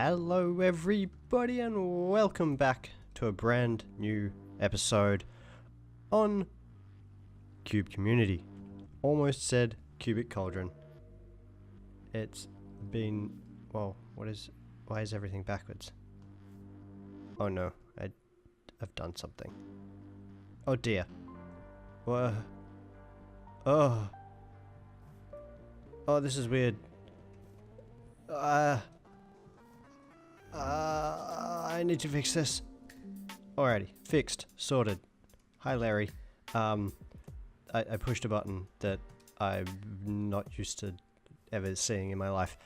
Hello everybody and welcome back to a brand new episode on Cube Community. Almost said Cubic Cauldron. It's been, well, why is everything backwards? Oh no, I've done something. Oh dear. Whoa. Oh, this is weird. I need to fix this. Alrighty, fixed, sorted. Hi Larry. I pushed a button that I'm not used to ever seeing in my life.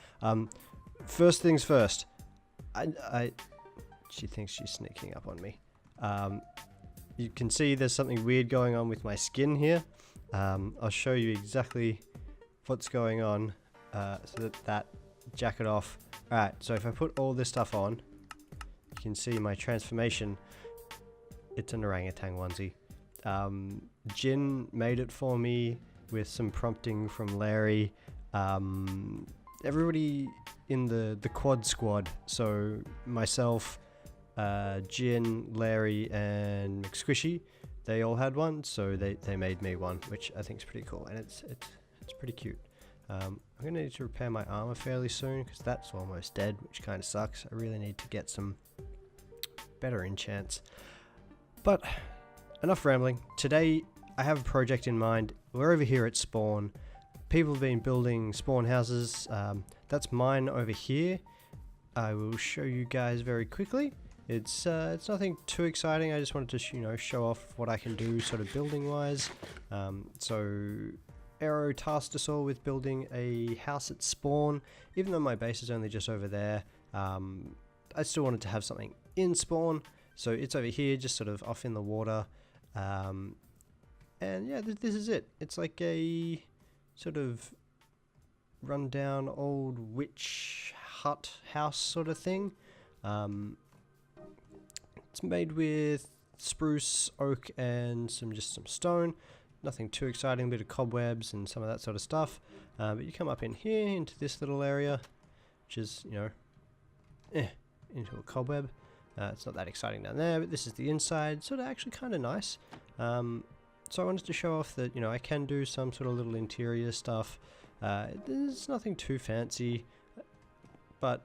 First things first. She thinks she's sneaking up on me. You can see there's something weird going on with my skin here. I'll show you exactly what's going on so that jacket off. Alright, so if I put all this stuff on, you can see my transformation. It's an orangutan onesie. Djinn made it for me with some prompting from Larry. Everybody in the quad squad, so myself, Djinn, Larry and McSquishy, they all had one, so they made me one, which I think is pretty cool, and it's pretty cute. I'm going to need to repair my armor fairly soon, because that's almost dead, which kind of sucks. I really need to get some better enchants. But, enough rambling. Today, I have a project in mind. We're over here at Spawn. People have been building spawn houses. That's mine over here. I will show you guys very quickly. It's nothing too exciting. I just wanted to show off what I can do sort of building wise. So Aero tasked us all with building a house at Spawn. Even though my base is only just over there, I still wanted to have something in Spawn. So it's over here, just sort of off in the water. And yeah, this is it. It's like a sort of rundown old witch hut house sort of thing. It's made with spruce, oak, and some stone. Nothing too exciting, a bit of cobwebs and some of that sort of stuff. But you come up in here into this little area, which is, into a cobweb. It's not that exciting down there, but this is the inside. Sort of actually kind of nice. So I wanted to show off that, I can do some sort of little interior stuff. There's nothing too fancy, but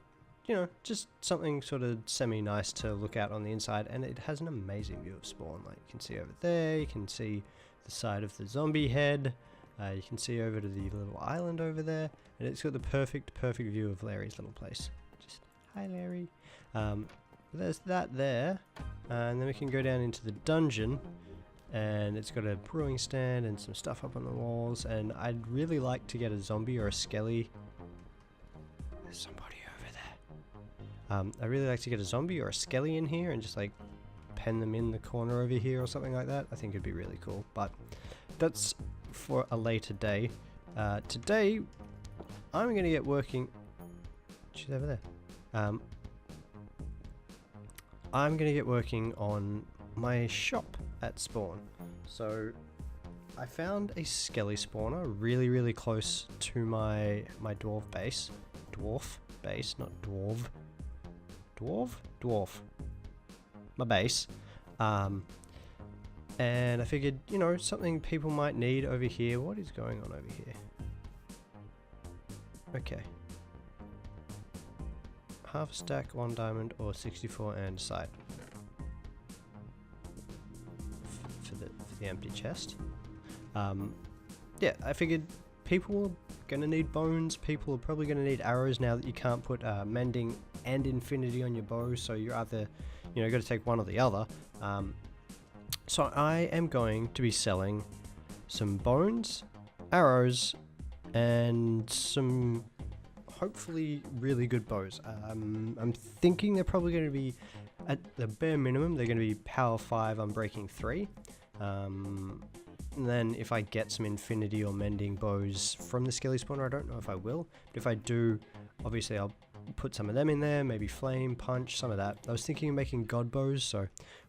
just something sort of semi-nice to look at on the inside, and it has an amazing view of Spawn. Like, you can see over there, you can see the side of the zombie head, you can see over to the little island over there, and it's got the perfect view of Larry's little place. Just, hi Larry. There's that there, and then we can go down into the dungeon, and it's got a brewing stand and some stuff up on the walls, and I'd really like to get a zombie or a skelly. There's somebody over there. I'd really like to get a zombie or a skelly in here and just like pen them in the corner over here or something like that. I think it'd be really cool, but that's for a later day. Today, I'm going to get working. She's over there. I'm going to get working on my shop at Spawn. So I found a skelly spawner really close to my dwarf base. Dwarf base, not dwarf. Dwarf. My base. And I figured, something people might need over here. What is going on over here? Okay. Half a stack, 1 diamond, or 64 andesite. For the empty chest. Yeah, I figured people are gonna need bones. People are probably gonna need arrows now that you can't put mending and infinity on your bow. So you're either, got to take one or the other. So I am going to be selling some bones, arrows, and some hopefully really good bows. I'm thinking they're probably going to be, at the bare minimum, they're going to be power 5 unbreaking 3. And then if I get some infinity or mending bows from the skelly spawner, I don't know if I will, but if I do, obviously I'll put some of them in there, maybe flame, punch, some of that. I was thinking of making god bows, so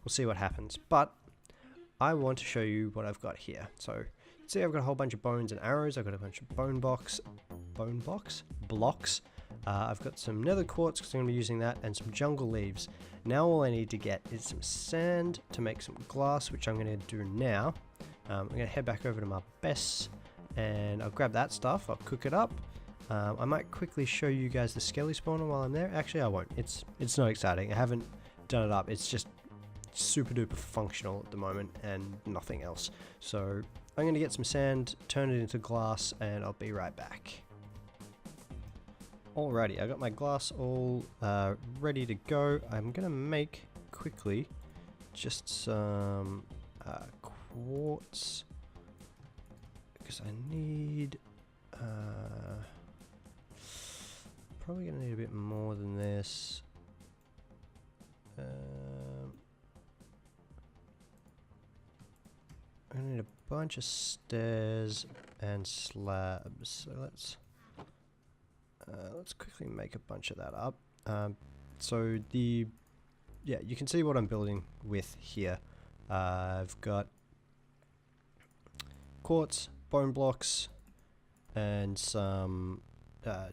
we'll see what happens. But I want to show you what I've got here. So see, I've got a whole bunch of bones and arrows. I've got a bunch of blocks. I've got some nether quartz because I'm going to be using that, and some jungle leaves. Now all I need to get is some sand to make some glass, which I'm going to do now. I'm going to head back over to my base, and I'll grab that stuff, I'll cook it up. I might quickly show you guys the skelly spawner while I'm there. Actually, I won't. It's not exciting. I haven't done it up. It's just super duper functional at the moment and nothing else. So I'm going to get some sand, turn it into glass, and I'll be right back. Alrighty, I got my glass all ready to go. I'm going to make quickly just some quartz because I need probably going to need a bit more than this. I need a bunch of stairs and slabs, so let's quickly make a bunch of that up. So you can see what I'm building with here. I've got quartz, bone blocks, and some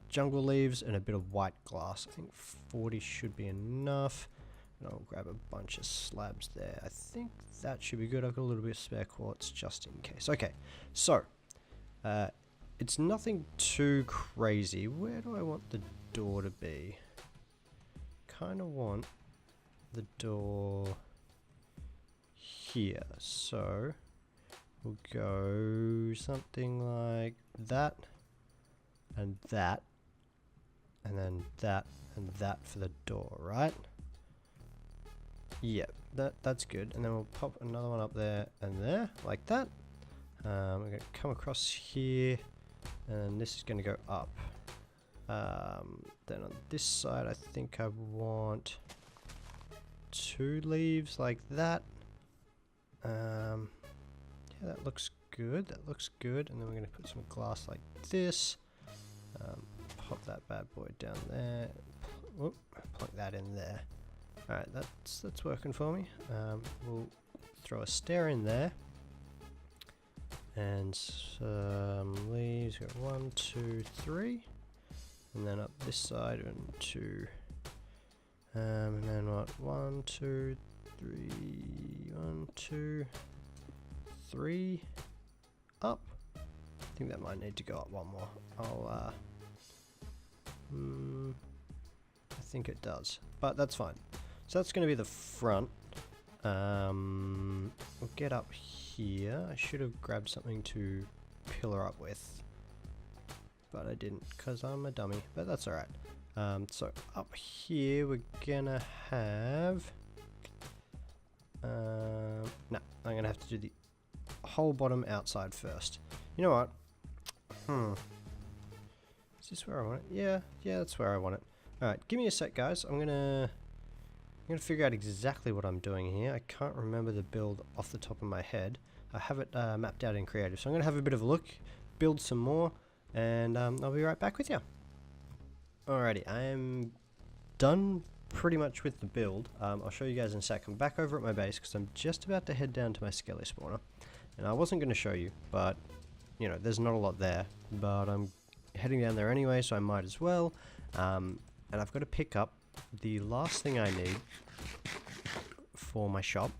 jungle leaves and a bit of white glass. I think 40 should be enough. And I'll grab a bunch of slabs there. I think that should be good. I've got a little bit of spare quartz just in case. Okay, so it's nothing too crazy. Where do I want the door to be? Kind of want the door here. So we'll go something like that, and that, and then that, and that for the door, right? Yep, that's good. And then we'll pop another one up there and there, like that. We're going to come across here, and this is going to go up. Then on this side, I think I want 2 leaves like that. Yeah, that looks good. That looks good. And then we're going to put some glass like this. Pop that bad boy down there. Whoop, plug that in there. Alright, that's working for me. We'll throw a stair in there. And some leaves. Got 1, 2, 3. And then up this side, 1, 2. And then what? 1, 2, 3. 1, 2, 3. Up. I think that might need to go up one more. I think it does, but that's fine. So that's going to be the front. We'll get up here. I should have grabbed something to pillar up with, but I didn't because I'm a dummy, but that's alright. So up here we're gonna have no, I'm gonna have to do the whole bottom outside first. You know what? Is this where I want it? Yeah, that's where I want it. Alright, give me a sec, guys. I'm gonna figure out exactly what I'm doing here. I can't remember the build off the top of my head. I have it mapped out in creative, so I'm gonna have a bit of a look, build some more, and I'll be right back with you. Alrighty, I am done pretty much with the build. I'll show you guys in a sec. I'm back over at my base because I'm just about to head down to my skelly spawner, and I wasn't going to show you, but you know, there's not a lot there, but I'm heading down there anyway, so I might as well. And I've got to pick up the last thing I need for my shop,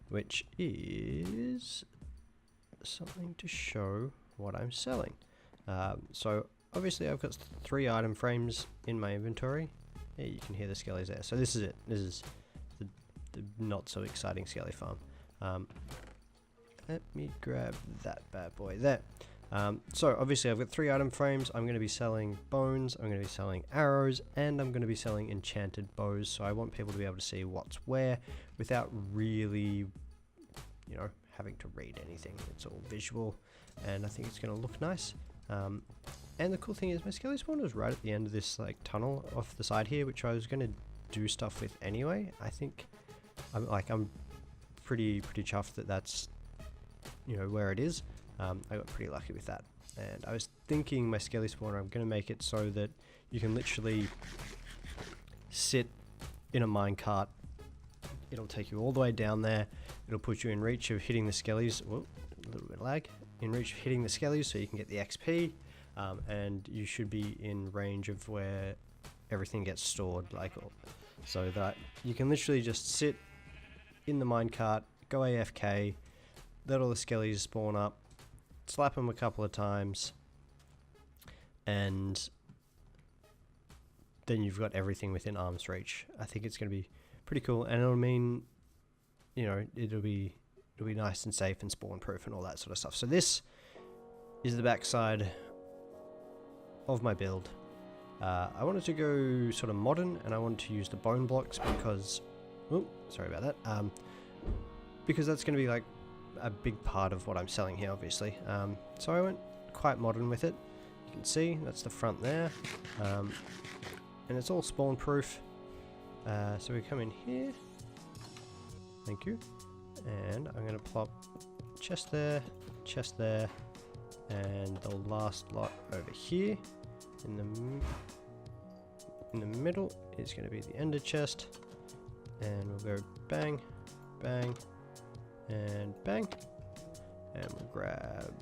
which is something to show what I'm selling. So obviously I've got 3 item frames in my inventory. Yeah, you can hear the skellies there. So this is it. This is the not so exciting skelly farm. Let me grab that bad boy there. So obviously I've got 3 item frames. I'm going to be selling bones, I'm going to be selling arrows, and I'm going to be selling enchanted bows. So I want people to be able to see what's where without really, you know, having to read anything. It's all visual, and I think it's going to look nice. And the cool thing is my skelly spawner is right at the end of this like tunnel off the side here, which I was going to do stuff with anyway. I think I'm pretty chuffed that that's, you know, where it is. I got pretty lucky with that, and I was thinking my skelly spawner, I'm going to make it so that you can literally sit in a minecart. It'll take you all the way down there. It'll put you in reach of hitting the skellies. Whoa, a little bit of lag. In reach of hitting the skellies so you can get the XP, and you should be in range of where everything gets stored, like, so that you can literally just sit in the minecart, go AFK, let all the skellies spawn up, slap them a couple of times, and then you've got everything within arm's reach. I think it's going to be pretty cool, and it'll mean, you know, it'll be nice and safe and spawn proof and all that sort of stuff. So this is the backside of my build. I wanted to go sort of modern, and I wanted to use the bone blocks because, oh, sorry about that, because that's going to be like a big part of what I'm selling here, obviously. So I went quite modern with it. You can see that's the front there, and it's all spawn proof. So we come in here, thank you, and I'm going to plop chest there, and the last lot over here. In the middle is going to be the ender chest, and we'll go bang, bang, and bang, and we'll grab,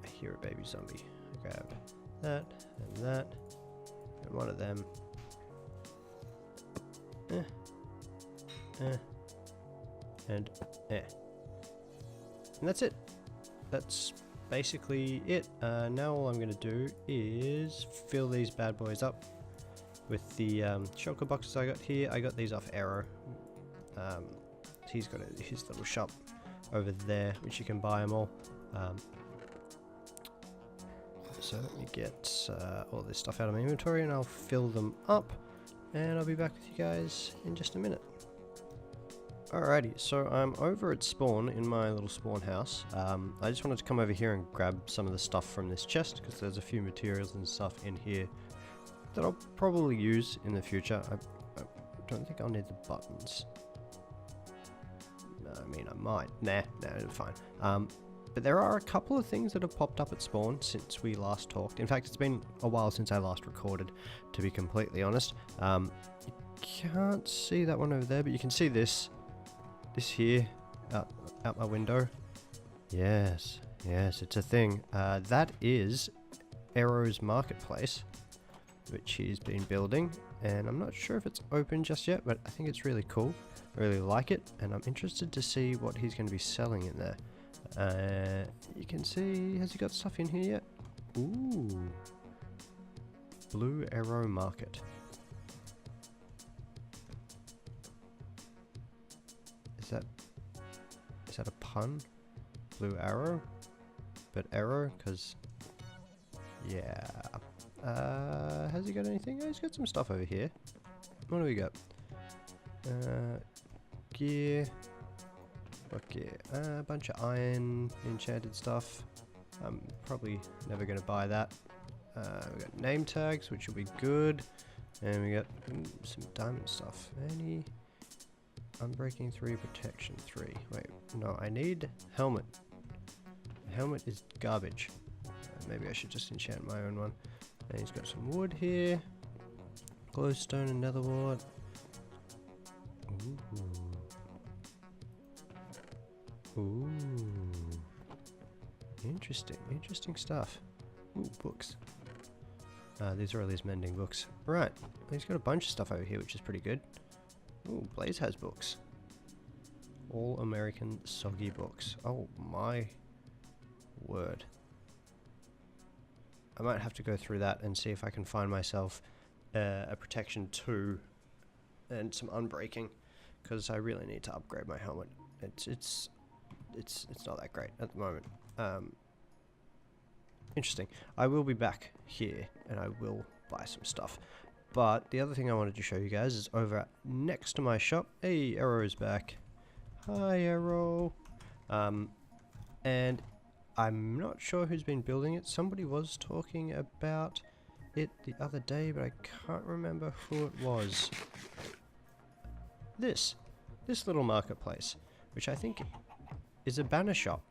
I hear a baby zombie, I'll grab that, and one of them, and that's it. That's basically it. Now all I'm going to do is fill these bad boys up with the shulker boxes I got here. I got these off Arrow. He's got his little shop over there, which you can buy them all. So let me get all this stuff out of my inventory, and I'll fill them up, and I'll be back with you guys in just a minute. Alrighty, so I'm over at spawn in my little spawn house. I just wanted to come over here and grab some of the stuff from this chest, because there's a few materials and stuff in here that I'll probably use in the future. I don't think I'll need the buttons. I mean, I might. Nah, it's fine. But there are a couple of things that have popped up at spawn since we last talked. In fact, it's been a while since I last recorded, to be completely honest. You can't see that one over there, but you can see this here out my window. Yes, it's a thing. That is Arrow's marketplace, which he's been building, and I'm not sure if it's open just yet, but I think it's really cool. I really like it, and I'm interested to see what he's going to be selling in there. You can see, has he got stuff in here yet? Ooh, Blue Arrow Market. Is that a pun? Blue Arrow? But arrow, because, yeah. Has he got anything? Oh, he's got some stuff over here. What do we got? Gear. What gear? A bunch of iron, enchanted stuff. I'm probably never going to buy that. We got name tags, which will be good. And we got some diamond stuff. Any... Unbreaking 3, protection 3. Wait, no, I need helmet. Helmet is garbage. Maybe I should just enchant my own one. And he's got some wood here. Glowstone and nether wart. Ooh. Interesting stuff. Ooh, books. These are all these mending books. Right, he's got a bunch of stuff over here, which is pretty good. Ooh, Blaze has books. All American soggy books. Oh my word. I might have to go through that and see if I can find myself a protection 2 and some unbreaking, because I really need to upgrade my helmet. It's not that great at the moment. Interesting. I will be back here and I will buy some stuff. But the other thing I wanted to show you guys is over next to my shop. Hey, Arrow's back. Hi, Arrow. And I'm not sure who's been building it. Somebody was talking about it the other day, but I can't remember who it was. This little marketplace, which I think is a banner shop.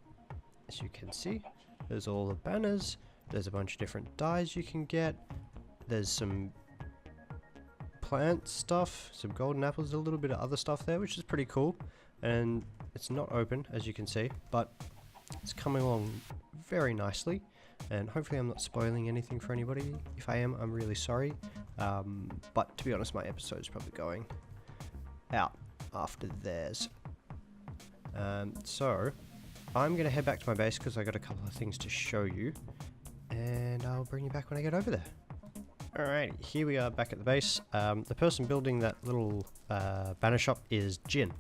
As you can see, there's all the banners. There's a bunch of different dyes you can get. There's some plant stuff, some golden apples, a little bit of other stuff there, which is pretty cool. And it's not open, as you can see, but it's coming along very nicely. and hopefully I'm not spoiling anything for anybody. If I am, I'm really sorry. But to be honest, my episode's probably going out after theirs. So I'm going to head back to my base because I got a couple of things to show you, and I'll bring you back when I get over there. Alright, here we are back at the base. The person building that little banner shop is Djinn.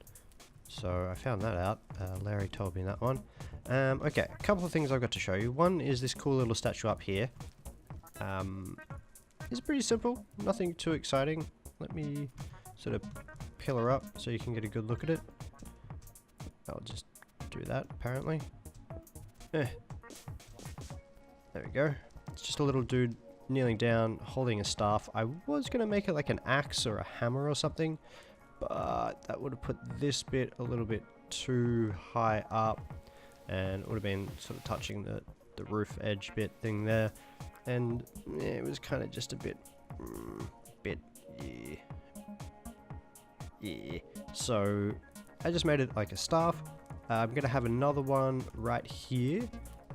So I found that out. Larry told me that one. Okay, a couple of things I've got to show you. One is this cool little statue up here. It's pretty simple, nothing too exciting. Let me sort of pillar up so you can get a good look at it. I'll just do that, apparently. There we go. It's just a little dude kneeling down, holding a staff. I was going to make it like an axe or a hammer or something, but that would have put this bit a little bit too high up, and it would have been sort of touching the roof edge bit thing there, and yeah, it was kind of just a bit, yeah. So I just made it like a staff. I'm going to have another one right here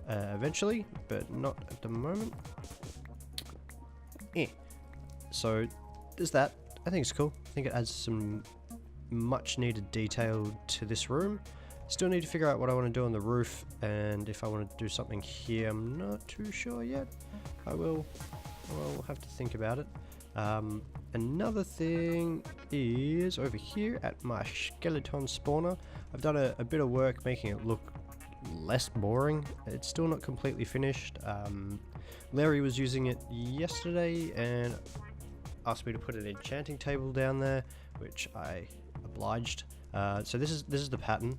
eventually, but not at the moment. So there's that. I think it's cool. I think it adds some much needed detail to this room. Still need to figure out what I want to do on the roof, and if I want to do something here, I'm not too sure yet. I'll have to think about it. Another thing is over here at my skeleton spawner. I've done a bit of work making it look less boring. It's still not completely finished. Larry was using it yesterday and asked me to put an enchanting table down there, which I obliged. So this is the pattern.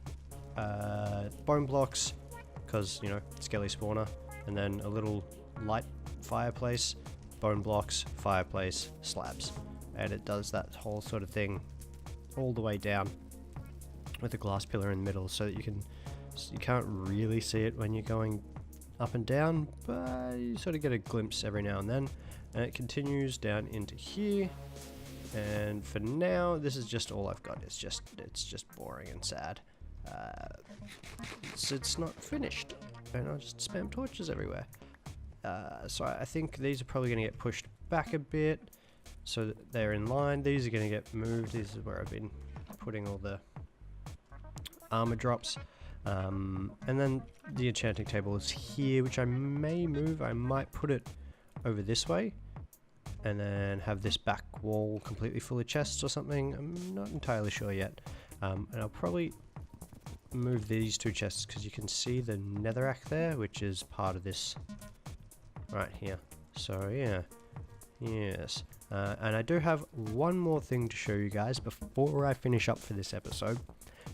Bone blocks, because you know, skelly spawner, and then a little light fireplace, bone blocks, fireplace, slabs, and it does that whole sort of thing all the way down with a glass pillar in the middle, so that you can't really see it when you're going up and down, but you sort of get a glimpse every now and then, and it continues down into here. And for now, this is just all I've got. It's just boring and sad. It's not finished, and I'll just spam torches everywhere. So I think these are probably going to get pushed back a bit so that they're in line. These are going to get moved. This is where I've been putting all the armor drops. And then the enchanting table is here, which I may move. I might put it over this way and then have this back wall completely full of chests or something. I'm not entirely sure yet. And I'll probably move these two chests because you can see the netherrack there, which is part of this right here. So yeah, yes. And I do have one more thing to show you guys before I finish up for this episode,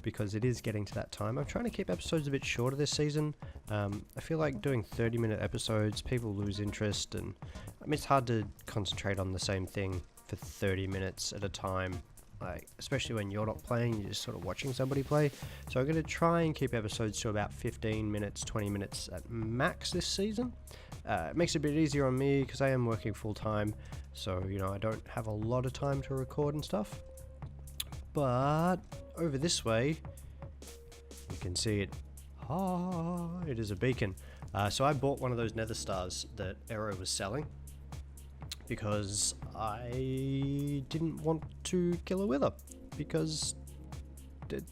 because it is getting to that time. I'm trying to keep episodes a bit shorter this season. I feel like doing 30-minute episodes, people lose interest, and I mean, it's hard to concentrate on the same thing for 30 minutes at a time. Like, especially when you're not playing, you're just sort of watching somebody play. So I'm going to try and keep episodes to about 15 minutes, 20 minutes at max this season. It makes it a bit easier on me because I am working full-time, so you know, I don't have a lot of time to record and stuff. But over this way, you can see it. It is a beacon. So I bought one of those nether stars that Aero was selling because I didn't want to kill a wither, because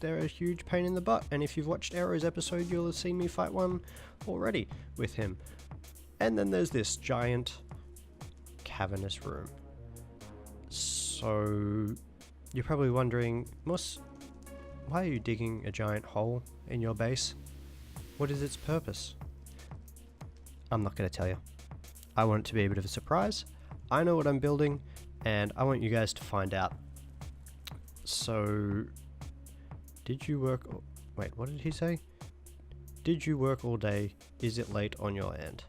they're a huge pain in the butt. And if you've watched Aero's episode, you'll have seen me fight one already with him. And then there's this giant cavernous room. So you're probably wondering, Mus, why are you digging a giant hole in your base? What is its purpose? I'm not going to tell you. I want it to be a bit of a surprise. I know what I'm building, and I want you guys to find out. So, did you work... Wait, what did he say? Did you work all day? Is it late on your end?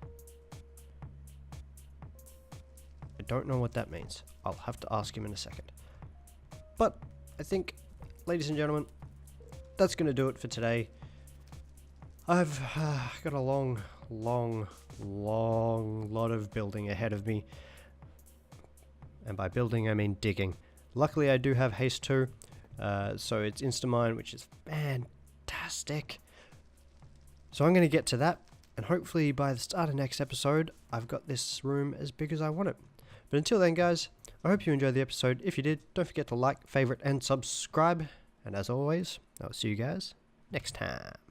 I don't know what that means. I'll have to ask him in a second. But I think, ladies and gentlemen, that's going to do it for today. I've got a long lot of building ahead of me. And by building, I mean digging. Luckily, I do have haste 2, so it's Instamine, which is fantastic. So I'm going to get to that, And hopefully by the start of next episode, I've got this room as big as I want it. But until then, guys, I hope you enjoyed the episode. If you did, don't forget to like, favorite, and subscribe. And as always, I'll see you guys next time.